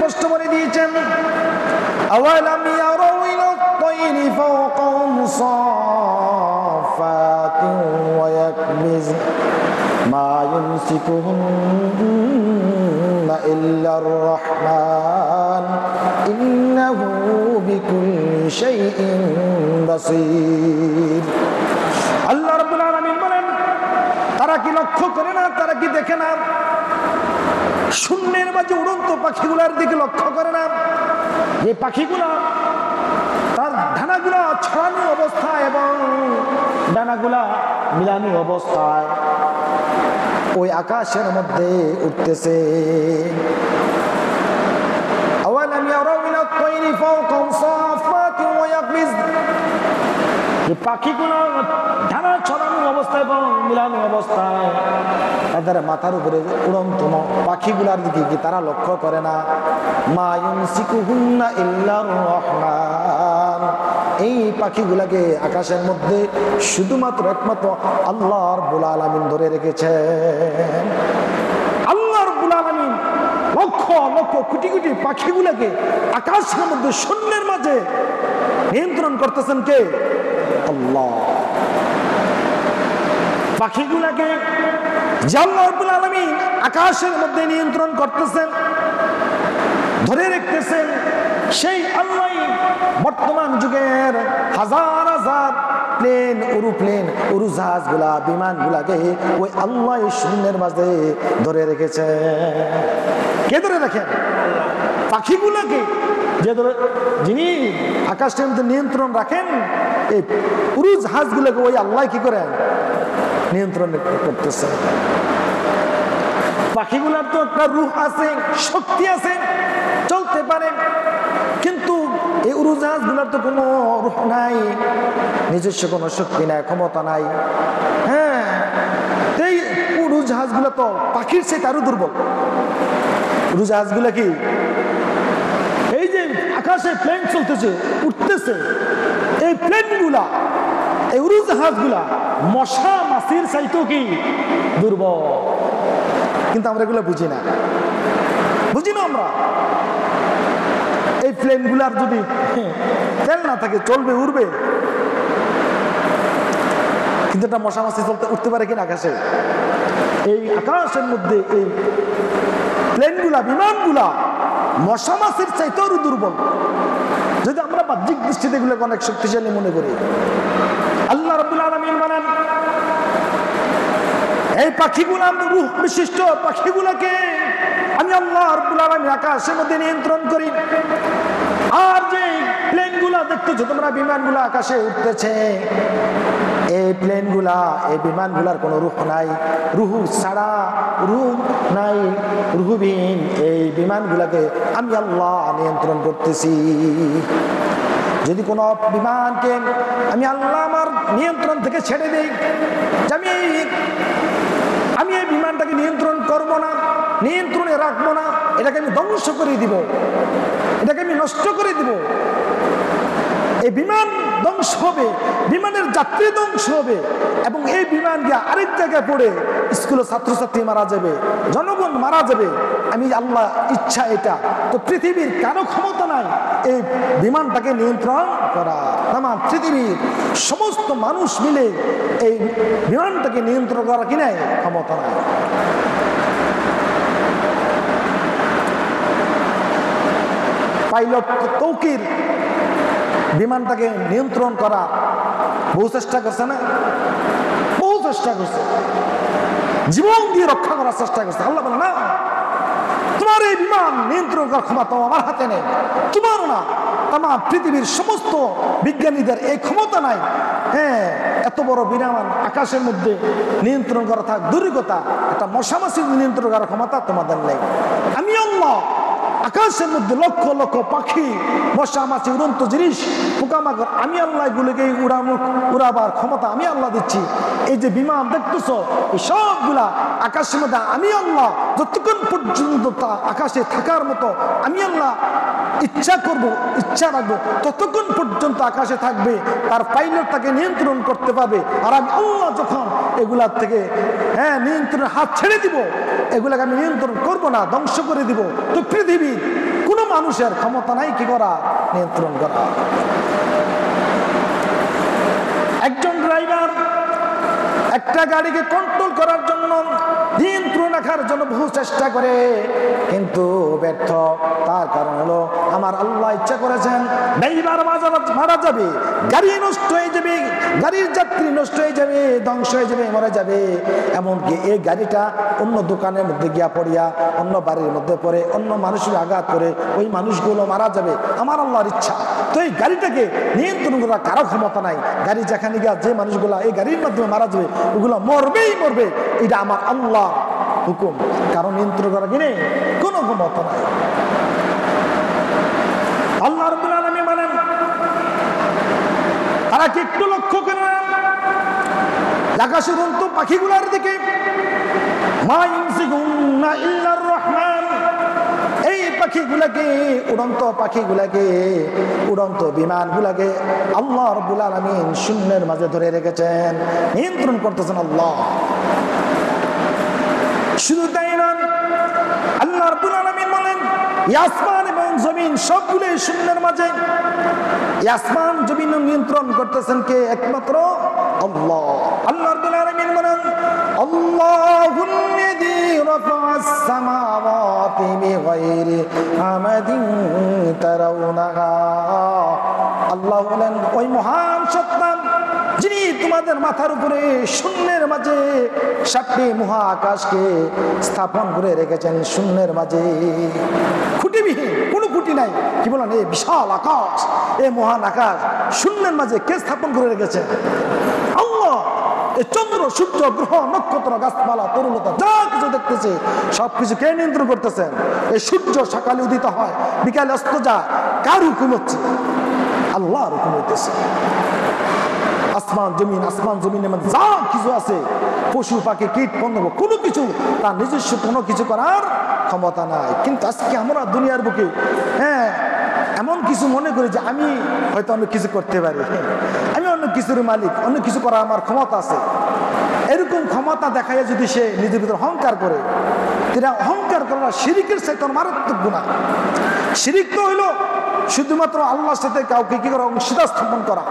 স্পষ্ট বলে দিয়েছেন, আওয়ালাম ইয়ারাউ ইলা আত-তায়রি ফাওকাহুম সাফাতিন ওয়া ইয়াকবিজ মা ইউমসিকুহুন্না ইল্লার রাহমান ইন্নাহু বিকুল্লি শাইইন বাসীর। আল্লাহ রাব্বুল আলামিন বলেন, তারা কি লক্ষ্য করে না, তারা কি দেখে না, শূন্যের মাঝে উড়ন্ত পাখিগুলার দিকে লক্ষ্য করে না? যে পাখিগুলা তার ডানাগুলা ছড়ানো অবস্থায় এবং ডানাগুলা মিলানো অবস্থায় ওই আকাশের মধ্যে উঠতেছে। আওয়ালাম ইয়ারাউ ইলা আত-তায়রি ফাওকাহুম সাফাতিন ওয়া ইয়াকবিজ, যে পাখিগুলো ডানা ছড়ানো অবস্থায় এবং মিলানো অবস্থায় তাদের মাথার উপরে উড়ন্ত পাখিগুলার দিকে কি তারা লক্ষ্য করে না? মা ইউমসিকুহুন্না ইল্লার রাহমান, এই পাখিগুলাকে আকাশের মধ্যে শুধুমাত্র একমাত্র আল্লাহ রাব্বুল আলামিন ধরে রেখেছেন। আল্লাহ রাব্বুল আলামিন লক্ষ লক্ষ কোটি কোটি পাখিগুলাকে আকাশের মধ্যে শূন্যের মাঝে নিয়ন্ত্রণ করতেছেন কে? আল্লাহ। পাখিগুলাকে যে আল্লাহ রাব্বুল আলামিন আকাশের মধ্যে নিয়ন্ত্রণ করতেছেন, ধরে রাখতেছেন, সেই আল্লাহ বর্তমান যুগের হাজার হাজার প্লেন, উড়োজাহাজগুলা, বিমানগুলাকে ওই আল্লাহ শূন্যের মাঝে ধরে রেখেছে। কে ধরে রাখেন? পাখিগুলাকে যিনি আকাশের মধ্যে নিয়ন্ত্রণ রাখেন, এই উড়োজাহাজগুলোকে ওই আল্লাহ কি করেন? নিয়ন্ত্রণ করতেছে। পাখিগুলার তো একটা রূহ আছে, শক্তি আছে, চলতে পারে, কিন্তু এই উড়োজাহাজগুলোর তো কোনো রূহ নাই, নিজস্ব কোনো শক্তি নাই, ক্ষমতা নাই। হ্যাঁ, এই উড়োজাহাজগুলো তো পাখির চেয়ে আরো দুর্বল। উড়োজাহাজগুলো কি এই যে আকাশে প্লেন চলতেছে, উঠতেছে, এই প্লেনগুলা, এই উড়োজাহাজগুলা মশা মাছির চাইতেও কি দুর্বল। কিন্তু আমরা এগুলো বুঝি না আমরা। এই প্লেনগুলার যদি তেল না থাকে, চলবে, উড়বে, কিন্তু একটা মশা মাছি উঠতে পারে কিনা আকাশে? এই আকাশের মধ্যে এই প্লেনগুলা, বিমানগুলা মশা মাছির চাইতেও দুর্বল। যদি আমরা বাহ্যিক দৃষ্টিতে এগুলোকে অনেক শক্তিশালী মনে করি, আল্লাহ রাব্বুল আলামিন বলেন, এই পাখিগুলা, রূহ বিশিষ্ট পাখিগুলাকে আমি আল্লাহ রাব্বুল আলামিন আকাশের মধ্যে নিয়ন্ত্রণ করি। আর যে প্লেনগুলা দেখতেছো তোমরা, বিমানগুলা আকাশে উঠতেছে, এই প্লেনগুলা, এই বিমানগুলার কোনো রূহ নাই, রূহ ছাড়া, রূহ নাই, রূহবিহীন এই বিমানগুলাকে আমি আল্লাহ নিয়ন্ত্রণ করতেছি। যদি কোনো বিমানকে আমি আল্লাহ আমার নিয়ন্ত্রণ থেকে ছেড়ে দিই, যে আমি এই বিমানটাকে নিয়ন্ত্রণ করব না, নিয়ন্ত্রণে রাখবো না, এটাকে আমি ধ্বংস করে দিব, এটাকে আমি নষ্ট করে দিব, এই বিমান ধ্বংস হবে, বিমানের যাত্রী ধ্বংস হবে, এবং এই বিমান গিয়ে আরেক জায়গায় পড়ে স্কুলের ছাত্রছাত্রী মারা যাবে, জনগণ মারা যাবে, আমি আল্লাহ ইচ্ছা এটা, তো পৃথিবীর কারো ক্ষমতা নাই এই বিমানটাকে নিয়ন্ত্রণ করা। তামাম পৃথিবীর সমস্ত মানুষ মিলে এই বিমানটাকে নিয়ন্ত্রণ করা কি নাই? ক্ষমতা নাই। পাইলট তৌকির বিমানটাকে নিয়ন্ত্রণ করা বহু চেষ্টা করছে না? বহু চেষ্টা করছে, জীবন দিয়ে রক্ষা করার চেষ্টা করছে। আল্লাহ বলে, না, তোমার এই বিমান নিয়ন্ত্রণ করার ক্ষমতা আমার হাতে নেই, তোমারও না, তামাম পৃথিবীর সমস্ত বিজ্ঞানীদের এই ক্ষমতা নাই। হ্যাঁ, এত বড় বিমান আকাশের মধ্যে নিয়ন্ত্রণ করা থাক দূরের কথা, একটা মশা মাছি নিয়ন্ত্রণ করার ক্ষমতা তোমাদের নেই। আমি আল্লাহ আকাশের মধ্যে লক্ষ লক্ষ পাখি, মশা মাছি, উড়ন্ত জিনিস, পোকামাকড়, আমি আল্লাহ এগুলোকে উড়াবার ক্ষমতা আমি আল্লাহ দিচ্ছি। এই যে বিমান দেখতেছো, এই সবগুলা আকাশের মধ্যে আমি আল্লাহ যতক্ষণ পর্যন্ত তা আকাশে থাকার মতো আমি আল্লাহ ইচ্ছা করব, ইচ্ছা রাখবো, ততক্ষণ পর্যন্ত আকাশে থাকবে, তার পাইলট তাকে নিয়ন্ত্রণ করতে পারবে। আর আমি আল্লাহ যখন এগুলার থেকে নিয়ন্ত্রণের হাত ছেড়ে দিব, এগুলাকে আমি নিয়ন্ত্রণ করব না, ধ্বংস করে দিব, তো পৃথিবীর কোনো মানুষের ক্ষমতা নাই কি করা, নিয়ন্ত্রণ করা। একজন ড্রাইভার একটা গাড়িকে কন্ট্রোল করার জন্য, নিয়ন্ত্রণ রাখার জন্য বহু চেষ্টা করে, কিন্তু ব্যর্থ। তার কারণ হলো আমার আল্লাহ ইচ্ছা করেছেন ড্রাইভার মারা যাবে, গাড়ি নষ্ট হয়ে যাবে, গাড়ির যাত্রী নষ্ট হয়ে যাবে, ধ্বংস হয়ে যাবে, মরে যাবে। এমনকি এই গাড়িটা অন্য দোকানের মধ্যে গিয়া পড়িয়া, অন্য বাড়ির মধ্যে পড়ে, অন্য মানুষের আঘাত করে ওই মানুষগুলো মারা যাবে, আমার আল্লাহর ইচ্ছা। তো এই গাড়িটাকে নিয়ন্ত্রণ করার কারো ক্ষমতা নাই। গাড়ি যেখানে গিয়া যে মানুষগুলা এই গাড়ির মাধ্যমে মারা যাবে ওগুলো মরবেই মরবে, এটা আমার আল্লাহ হুকুম। কারণ নিয়ন্ত্রণ করা কিনে কোনো ক্ষমতা নাই। আল্লাহ রাব্বুল আলামিন বলেন, তারা কি একটু লক্ষ্য করে না আকাশে উড়ন্ত পাখিগুলোর দিকে? মা ইনসিকুন্না ইল্লার রহমান, এই পাখিগুলাকে, উড়ন্ত পাখিগুলাকে, উড়ন্ত বিমানগুলাকে আল্লাহ রাব্বুল আলামিন শূন্যের মাঝে ধরে রেখেছেন, নিয়ন্ত্রণ করতেছেন আল্লাহ। শুধু তাই নয়, আল্লাহ রাব্বুল আলামিন বলেন আসমান এবং জমিন সবগুলো শূন্যের মাঝে। আসমান জমিন নিয়ন্ত্রণ করতেছেন কে? একমাত্র আল্লাহ। আল্লাহ রাব্বুল আলামিন বলেন আল্লাহুল্লাযী রাফা'আস সামাওয়াতি বিগাইরি আমাদিন তারাউনাহা। আল্লাহ বলেন ওই মহান সত্তা যিনি তোমাদের মাথার উপরে শূন্যের মাঝে 7টি মহাকাশকে স্থাপন করে রেখেছেন, শূন্যের মাঝে খুঁটিবিহীন, কোনো খুঁটি নাই। কি বলেন, এই বিশাল আকাশ, এই মহান আকাশ শূন্যের মাঝে কে স্থাপন করে রেখেছেন? আল্লাহ। এই চন্দ্র, সূর্য, গ্রহ, নক্ষত্র, গাছপালা, তরুলতা যা কিছু দেখতেছে সবকিছু কে নিয়ন্ত্রণ করতেছেন? এই সূর্য সকালে উদিত হয়, বিকালে অস্ত যায়, কার হুকুম হচ্ছে? আল্লাহর হুকুম হইতেছে। আসমান জমিন, আসমান জমিনের মধ্যে যা কিছু আছে, পশু পাখি কীট পতঙ্গ, কোনো কিছু তার নিজস্ব কোনো কিছু করার ক্ষমতা নাই। কিন্তু আজকে আমরা দুনিয়ার বুকে এমন কিছু মনে করি যে আমি হয়তো অন্য কিছু করতে পারি, আমি অন্য কিছুর মালিক, অন্য কিছু করার আমার ক্ষমতা আছে। এরকম ক্ষমতা দেখাইয়া যদি সে নিজের ভিতরে অহংকার করে, তারা অহংকার করা শিরিকের চাইতে মারাত্মক গুনাহ। শিরিক তো হইল শুধুমাত্র আল্লাহর সাথে কাউকে কি করা, অংশীদার স্থাপন করা।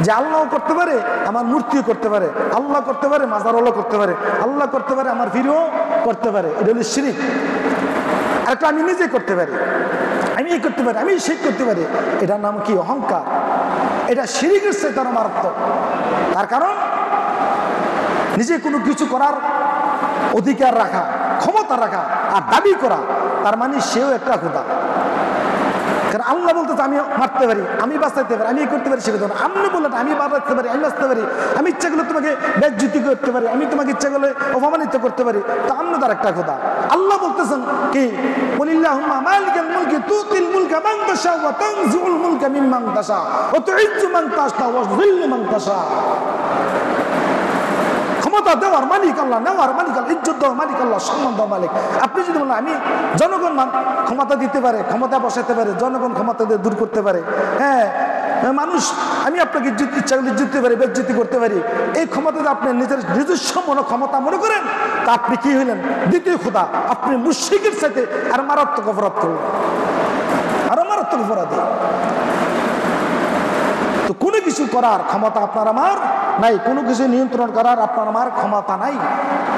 যে আল্লাহ করতে পারে, আমার মূর্তিও করতে পারে, আল্লাহ করতে পারে, মাজারওয়ালা করতে পারে, আল্লাহ করতে পারে, আমার পীরও করতে পারে, এটা হলো শিরিক। আরেকটা আমি নিজে করতে পারি, আমি এই করতে পারি, আমি সেই করতে পারি, এটার নাম কি? অহংকার। এটা শিরিকের চাইতে আরো মারাত্মক। তার কারণ নিজে কোনো কিছু করার অধিকার রাখা, ক্ষমতা রাখা আর দাবি করা, তার মানে সেও একটা খোদা। কারণ আল্লাহ বলতে আমি মারতে পারি, আমি বাঁচাইতে পারি, আমি করতে পারি, সেটা আপনি বললেন আমি বাঁচাতে পারি, আমি বাঁচতে পারি, আমি ইচ্ছা করলে তোমাকে বেজ্জতি করতে পারি, আমি তোমাকে ইচ্ছা করলে অপমানিত করতে পারি, তো আপনি তার একটা কথা। আল্লাহ বলতেছেন কি? কুলিল্লাহুম্মা মালিকাল মুলকি তুতিল মুলকা মান তাশা ওয়া তানজিউল মুলকা মিম্মান তাশা ওয়া তুইজ্জু মান তাশা ওয়া তুযিল্লু মান তাশা। ক্ষমতা দেওয়ার মালিক আল্লাহ, নেওয়ার মালিক আল্লাহ, ইজ্জত দেওয়ার মালিক আল্লাহ, সম্মান দেওয়ার মালিক। আপনি যদি বলেন আমি জনগণ ক্ষমতা দিতে পারে, ক্ষমতা বসাতে পারে, জনগণ ক্ষমতা দিয়ে দূর করতে পারে, মানুষ আমি আপনাকে ইচ্ছা করলে জিততে পারি, বেজ্জতি করতে পারি, এই ক্ষমতা আপনি নিজের নিজস্ব ক্ষমতা মনে করেন, তা আপনি কি হইলেন? দ্বিতীয় খোদা। আপনি মুশরিকের সাথে আর মারাত্মক অপরাধ করলেন, আরো মারাত্মক অপরাধী। তো কোনো কিছু করার ক্ষমতা আপনার আমার নাই, কোনো কিছু নিয়ন্ত্রণ করার আপনার আমার ক্ষমতা নাই।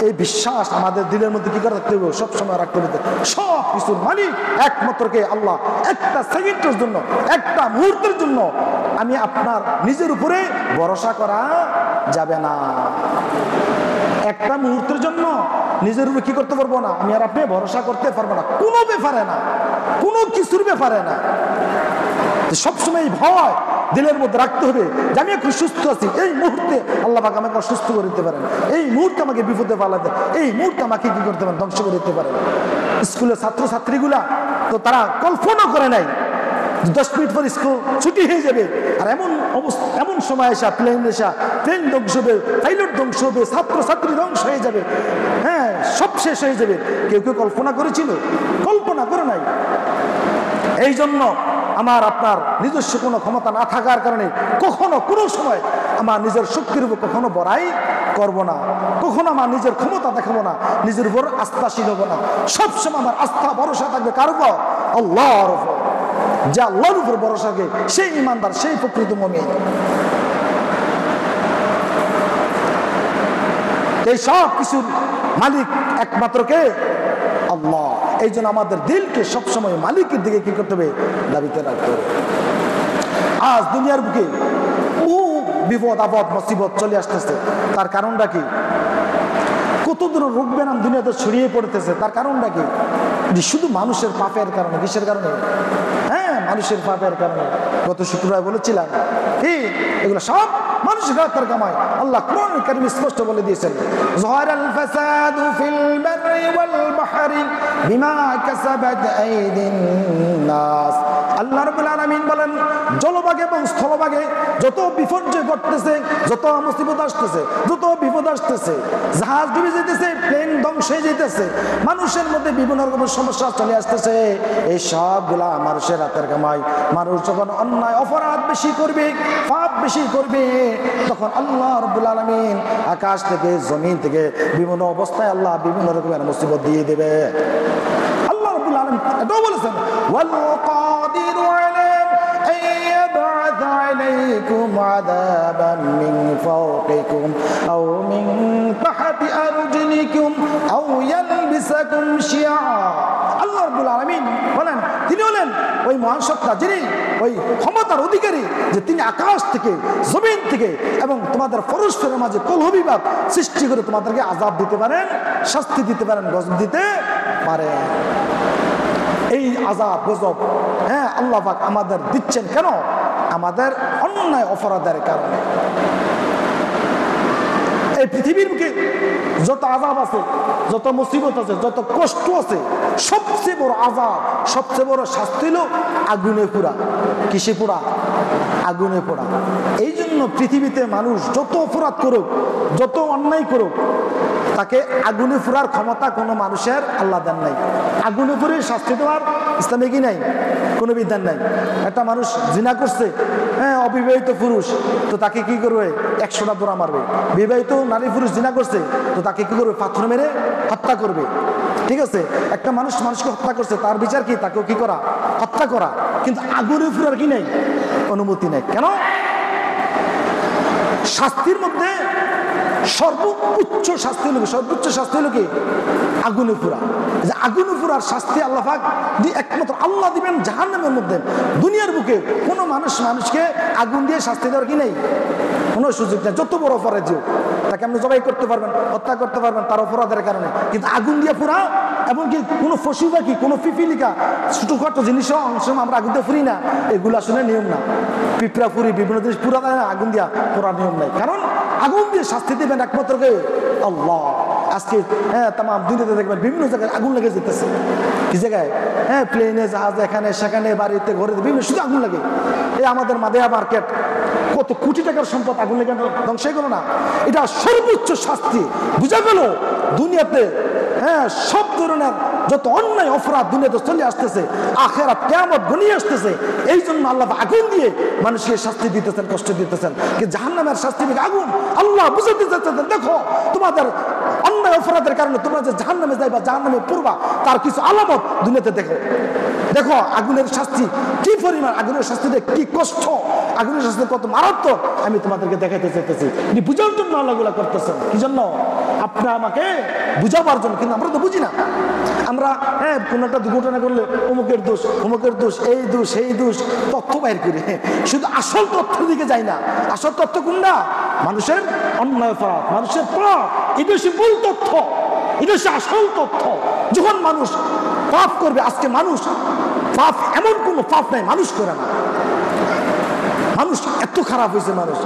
এই বিশ্বাস আমাদের দিলের মধ্যে কি করে রাখতে হবে? সবসময় রাখতে হবে সব কিছুর মালিক একমাত্র কে? আল্লাহ। একটা সেকেন্ডের জন্য, একটা মুহূর্তের জন্য আমি আপনার নিজের উপরে ভরসা করা যাবে না। একটা মুহূর্তের জন্য নিজের উপরে কি করতে পারবো না? আমি আর আপনি ভরসা করতে পারবো না, কোনো ব্যাপারে না, কোনো কিছুর ব্যাপারে না। সবসময় ভয় দিলের মধ্যে রাখতে হবে যে আমি একটু সুস্থ আছি, এই মুহূর্তে আল্লাহ পাক আমাকে অসুস্থ করে দিতে পারেন, এই মুহূর্তে আমাকে বিপদে পালাতে, এই মুহূর্তে আমাকে কি করতে পারেন? ধ্বংস করে দিতে পারেন। স্কুলের ছাত্রছাত্রীগুলা তো তারা কল্পনা করে নাই 10 মিনিট পর স্কুল ছুটি হয়ে যাবে, আর এমন অবস্থা, এমন সময় আসা প্লেন ধ্বংস হবে, পাইলট ধ্বংস হবে, ছাত্রছাত্রী ধ্বংস হয়ে যাবে, সব শেষ হয়ে যাবে। কেউ কেউ কল্পনা করেছিল? কল্পনা করে নাই। এই জন্য আমার আপনার নিজস্ব কোনো ক্ষমতা না থাকার কারণে কখনো কোনো সময় আমার নিজের শক্তির উপর কখনো বড়াই করব না, কখনো আমার নিজের ক্ষমতা দেখাবো না, নিজের উপর আস্থাশীল হবো না। সবসময় আমার আস্থা ভরসা থাকবে কার উপর? আল্লাহর উপর। যে আল্লাহর উপর ভরসা রাখে সেই ইমানদার, সেই প্রকৃত মুমিন। এই সব কিছুর মালিক একমাত্র কে? আল্লাহ। এই জন্য আমাদের দিলকে সবসময় মালিকের দিকে কি করতে হবে? দাবিতে রাখতে হবে। আজ দুনিয়ার বুকে বিপদ আপদ মুসিবত চলে আসতেছে, তার কারণটা কি? কত দূর রোগ বেনাম দুনিয়াতে ছড়িয়ে পড়তেছে, তার কারণটা কি? শুধু মানুষের পাপের কারণে। কিসের কারণে? হ্যাঁ, মানুষের পাপের কারণে। গত শুক্রবার বলেছিলাম কি এগুলো সব মানুষের হাতের কামাই। আল্লাহ কোরআন কারীমে স্পষ্ট বলে দিয়েছেন, যাহারাল ফাসাদু ফিল বাররি ওয়াল বাহরি বিমা কাসাবাত আইদিন নাস। আল্লাহ রাব্বুল আলামিন বলেন, জলভাগে এবং স্থলভাগে যত বিপর্যয় ঘটতেছে, যত মুসিবত আসতেছে, যত বিপদ আসতেছে, জাহাজ ডুবে যেতেছে, প্লেন ধ্বংস হয়ে যেতেছে, মানুষের মধ্যে বিভিন্ন রকমের সমস্যা চলে আসতেছে, এই সবগুলা মানুষের হাতের কামাই। মানুষ যখন অন্যায় অপরাধ বেশি করবে, পাপ বেশি করবে, তখন আল্লাহ রাব্বুল আলামিন আকাশ থেকে জমিন থেকে বিভিন্ন অবস্থায় আল্লাহ বিভিন্ন রকমের মুসিবত দিয়ে দেবে। আল্লাহ রাব্বুল আলামিন এটাও বলেছেন, ওয়াল কাদিরু আলা আইয়াবআথ আলাইকুম আযাবান মিন ফাওকিকুম আও মিন তাহতি আরজুলিকুম আও ইয়ালবিসাকুম শিয়া। আল্লাহ রাব্বুল আলামিন বলেন, তিনি হলেন ওই মহান সত্তা, যিনি ওই ক্ষমতার অধিকারী, যে তিনি আকাশ থেকে জমিন থেকে এবং তোমাদের পরস্পরের মাঝে কলহ বিবাদ সৃষ্টি করে তোমাদেরকে আযাব দিতে পারেন, শাস্তি দিতে পারেন, গজব দিতে পারেন। এই আযাব গজব হ্যাঁ আল্লাহ পাক আমাদের দিচ্ছেন কেন? আমাদের অন্যায় অপরাধের কারণে। এই পৃথিবীর বুকে যত আযাব আছে, যত মুসিবত আছে, যত কষ্ট আছে, সবচেয়ে বড় আযাব, সবচেয়ে বড় শাস্তি হলো আগুনে পোড়া। কিসে পোড়া? আগুনে পোড়া। এই জন্য পৃথিবীতে মানুষ যত অপরাধ করুক, যত অন্যায় করুক, তাকে আগুনে পোড়ার ক্ষমতা কোনো মানুষের আল্লাহ দেন নাই। আগুনে পুড়ে শাস্তি দেওয়ার ইসলামে কি নাই? কোনো বিধান নাই। একটা মানুষ জিনা করছে, হ্যাঁ অবিবাহিত পুরুষ, তো তাকে কি করবে? 100টা দোড়া মারবে। বিবাহিত নারী পুরুষ জিনা করছে, তো তাকে কি করবে? পাথর মেরে হত্যা করবে। ঠিক আছে, একটা মানুষ মানুষকে হত্যা করছে, তার বিচার কি? তাকেও কি করা? হত্যা করা। কিন্তু আগুনে পুড়ার কি নেই? অনুমতি নেই। কেন? শাস্তির মধ্যে সর্বোচ্চ শাস্তি হলো, সর্বোচ্চ শাস্তি হলো কি? আগুনে পুরা। যে আগুনে পুরার শাস্তি আল্লাহ পাক একমাত্র আল্লাহ দিবেন জাহান্নামের মধ্যে। দুনিয়ার বুকে কোনো মানুষ মানুষকে আগুন দিয়ে শাস্তি দেওয়ার কি নেই? কোনো সুযোগ নেই। যত বড় অপরাধ হোক, তাকে আপনি জবাই করতে পারবেন, হত্যা করতে পারবেন তার অপরাধের কারণে, কিন্তু আগুন দিয়ে পুরা, এমনকি কোনো পশু পাখি, কোনো পিপিলিকা, ছোটখাটো জিনিসও অংশ আমরা আগুন দিয়ে ফুরি না, এগুলো আসলে নিয়ম না। পিঁপড়া ফুরি, বিভিন্ন জিনিস পুরা দেয় না, আগুন দিয়া পুরার নিয়ম নাই। কারণ আগুন দিয়ে শাস্তি দেবেন একমাত্র কে? আল্লাহ। আজকে হ্যাঁ তাম দুনিয়াতে দেখবেন বিভিন্ন জায়গায় আগুন লেগে যেতেছে। কি জায়গায়? হ্যাঁ প্লেনে, জাহাজ, এখানে সেখানে, বাড়িতে, ঘরে, বিভিন্ন শুধু আগুন লাগে। এই আমাদের মাদেহা মার্কেট, কত কোটি টাকার সম্পদ আগুন লেগে ধ্বংস করো না। এটা সর্বোচ্চ শাস্তি। বুঝা গেল দুনিয়াতে হ্যাঁ সব ধরনের যত অন্যায় অপরাধ দুনিয়াতে চলে আসতেছে, আখিরাত কিয়ামত ঘনিয়ে আসতেছে। এই জন্য আল্লাহ আগুন দিয়ে মানুষকে শাস্তি দিতেছেন, কষ্ট দিতেছেন। কি জাহান্নামের শাস্তি থেকে আগুন আল্লাহ বুঝাতে চাচ্ছেন, দেখো তোমাদের অন্যায় অপরাধের কারণে তোমরা যে জাহান্নামে যাইবা, জাহান্নামে পড়বা, তার কিছু আলামত দুনিয়াতে দেখো। দেখো আগুনের শাস্তি কি পরিমাণ, আগুনের শাস্তিতে কি কষ্ট, আগুনের শাস্তি কত মারাত্মক, আমি তোমাদেরকে দেখাইতে চাইতেছি। বুঝার জন্য আল্লাহ এগুলা করতেছেন। কি জন্য? আপনারা আমাকে বুঝাবার জন্য। কিন্তু আমরা তো বুঝি না। আমরা হ্যাঁ কোনো একটা দুর্ঘটনা করলে অমুকের দোষ, অমুকের দোষ, এই দোষ, সেই দোষ, তথ্য বাইর করি, শুধু আসল তথ্যের দিকে যাই না। আসল তথ্য কোনটা? মানুষের অন্যায় অপরাধ, মানুষের পাপ, এটা হচ্ছে মূল তথ্য, এটা হচ্ছে আসল তথ্য। যখন মানুষ পাপ করবে, আজকে মানুষ পাপ, এমন কোনো পাপ নাই মানুষ করে না। মানুষ এত খারাপ হয়েছে, মানুষ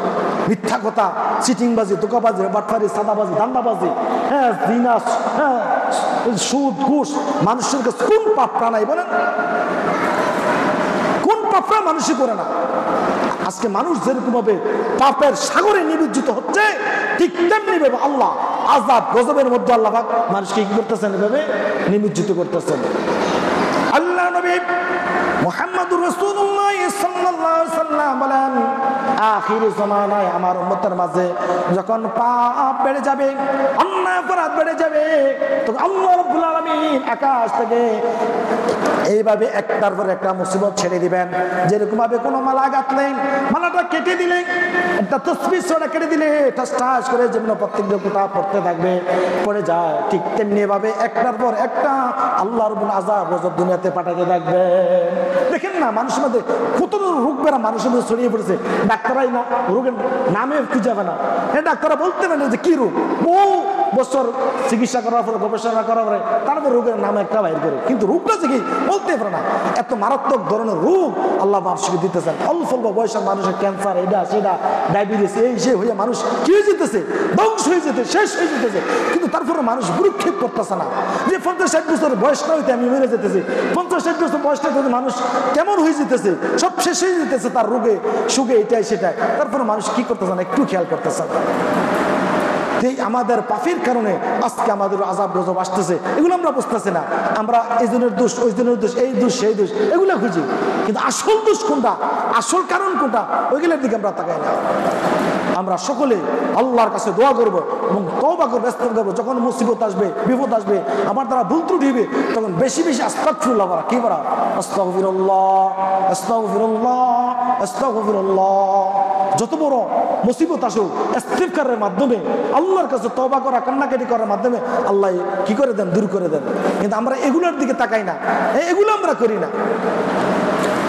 মিথ্যা কথা, চিটিংবাজি, ধোঁকাবাজি, বাটপারি, সাদাবাজি, ধান্দাবাজি, হ্যাঁ জিনা, হ্যাঁ সুদ, ঘুষ, মানুষের কাছে কোন পাপটা নাই বলেন? কোন পাপটা মানুষই করে না? আজকে মানুষ যেরকম ভাবে পাপের সাগরে নিমজ্জিত হচ্ছে, ঠিক তেমনি ভাবে আল্লাহ আযাব গজবের মধ্যে আল্লাহ পাক মানুষকে কি করতেছেন? এভাবে নিমজ্জিত করতেছেন। আল্লাহ নবী মুহাম্মদুর রাসূলুল্লাহ সাল্লাল্লাহু আলাইহি ওয়াসাল্লাম বলেন, আখির জামানায় আমার উম্মতের মাঝে যখন পাপ বেড়ে যাবে, অন্যায় অপরাধ বেড়ে যাবে, তখন আল্লাহ রাব্বুল আলামিন আকাশ থেকে এইভাবে একটার পর একটা মুসিবত ছেড়ে দিবেন। যেরকম ভাবে কোনো মালা গাঁথলেন, মালাটা কেটে দিলেন, একটা তসবিহ সোনা কেটে দিলে ঠাস ঠাস করে যেমন প্রত্যেকটা কোথা পড়তে থাকবে, পড়ে যায়, ঠিক তেমনি ভাবে একটার পর একটা আল্লাহ রাব্বুল আযাব গজব দুনিয়াতে পাঠাতে থাকবে। দেখেন না মানুষের মধ্যে কত রোগ বেড়া মানুষের মধ্যে ছড়িয়ে পড়েছে, ডাক্তারাই না রোগের নামে খুঁজাবে না। হ্যাঁ, ডাক্তাররা বলতে পারে যে কি রোগ, বহু বছর চিকিৎসা করার পরে গবেষণা করার পরে তারপর রোগের নাম একটা বাইর করে, কিন্তু রোগটা যে কি বলতে পারে না। এত মারাত্মক ধরনের রোগ আল্লাহ মানুষকে দিতেছেন। অল্প অল্প বয়সের মানুষের ক্যান্সার, এটা সেটা, ডায়াবেটিস, এই সে হয়ে মানুষ কি হয়ে যেতেছে, ধ্বংস হয়ে যেতে, শেষ হয়ে যেতেছে। কিন্তু তারপরে মানুষ ভ্রুক্ষেপ করতেছে না যে 50-60 বছর বয়স না হইতে আমি মেরে যেতেছি, 50-60 বছর বয়সটা হইতে মানুষ কেমন হয়ে যেতেছে, সব শেষ হয়ে যেতেছে তার রোগে সুগে, এটাই সেটাই। তারপরে মানুষ কি করতেছে না, একটু খেয়াল করতেছে না। আমাদের পাপের কারণে আজকে আমাদের আযাব গজব আসতেছে, এগুলো আমরা বুঝতেছি না। আমরা এই জনের দোষ, ওই জনের দোষ, এই দোষ, সেই দোষ, এগুলো খুঁজি, কিন্তু আসল দোষ কোনটা, আসল কারণ কোনটা, ওইগুলোর দিকে আমরা তাকাই না। আমরা সকলে আল্লাহর কাছে দোয়া করবো এবং তওবা করবো, ইস্তেগফার করবো। যখন মুসিবত আসবে, বিপদ আসবে, আমার দ্বারা ভুল ত্রুটি হবে, তখন বেশি বেশি আস্তাগফিরুল্লাহ বলা, কি বলা, আস্তাগফিরুল্লাহ, আস্তাগফিরুল্লাহ, আস্তাগফিরুল্লাহ। যত বড় মুসিবত আসুক, ইস্তিগফারের মাধ্যমে, আল্লাহর কাছে তওবা করা, কান্নাকাটি করার মাধ্যমে আল্লাহ কি করে দেন, দূর করে দেন। কিন্তু আমরা এগুলোর দিকে তাকাই না, এগুলো আমরা করি না।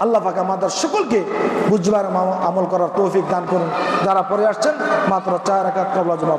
আল্লাহ পাক আমাদের সকলকে বুঝবার আমল করার তৌফিক দান করুন। যারা পড়ে আসছেন মাত্র 4 রাকাত ক্বাবলা জুমা